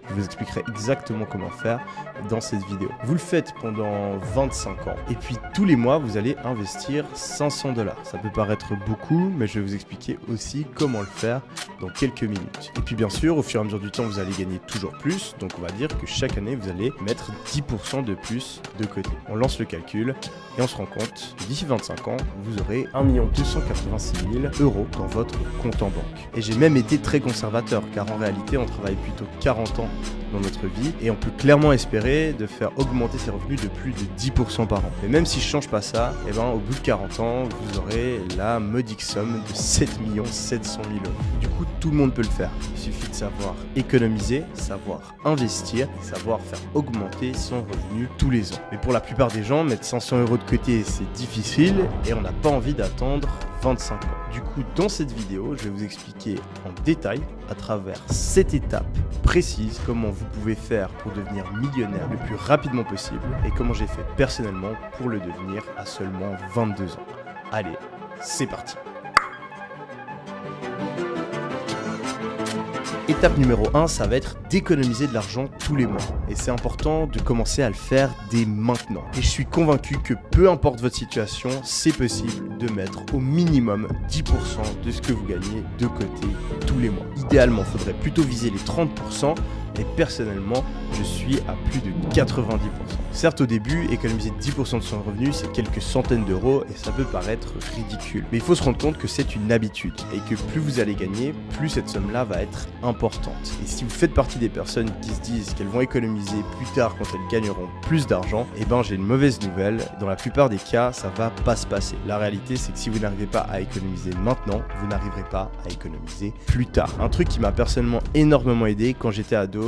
Je vous expliquerai exactement comment faire dans cette vidéo. Vous le faites pendant 25 ans et puis tous les mois, vous allez investir 500 $. Ça peut paraître beaucoup, mais je vais vous expliquer aussi comment le faire dans quelques minutes. Et puis bien sûr, au fur et à mesure du temps, vous allez gagner toujours plus. Donc on va dire que chaque année, vous allez mettre 10% de plus de côté. On lance le calcul et on se rend compte que d'ici 25 ans, vous aurez 1 286 000 € dans votre compte en banque. Et j'ai même été très conservateur, car en réalité, on travaille plutôt 40 ans dans notre vie et on peut clairement espérer de faire augmenter ses revenus de plus de 10% par an. Mais même si je change pas ça, et ben au bout de 40 ans, vous aurez la modique somme de 7 700 000 €. Du coup, tout le monde peut le faire. Il suffit de savoir économiser, savoir investir et savoir faire augmenter son revenu tous les ans. Mais pour la plupart des gens, mettre 500 € de côté, c'est difficile et on n'a pas envie d'attendre 25 ans. Du coup, dans cette vidéo, je vais vous expliquer en détail, à travers 7 étapes précises, comment vous pouvez faire pour devenir millionnaire le plus rapidement possible et comment j'ai fait personnellement pour le devenir à seulement 22 ans. Allez, c'est parti! Étape numéro 1, ça va être d'économiser de l'argent tous les mois. Et c'est important de commencer à le faire dès maintenant. Et je suis convaincu que peu importe votre situation, c'est possible de mettre au minimum 10% de ce que vous gagnez de côté tous les mois. Idéalement, il faudrait plutôt viser les 30%. Et personnellement, je suis à plus de 90%. Certes, au début, économiser 10% de son revenu, c'est quelques centaines d'euros et ça peut paraître ridicule. Mais il faut se rendre compte que c'est une habitude et que plus vous allez gagner, plus cette somme-là va être importante. Et si vous faites partie des personnes qui se disent qu'elles vont économiser plus tard quand elles gagneront plus d'argent, eh ben j'ai une mauvaise nouvelle. Dans la plupart des cas, ça va pas se passer. La réalité, c'est que si vous n'arrivez pas à économiser maintenant, vous n'arriverez pas à économiser plus tard. Un truc qui m'a personnellement énormément aidé quand j'étais ado,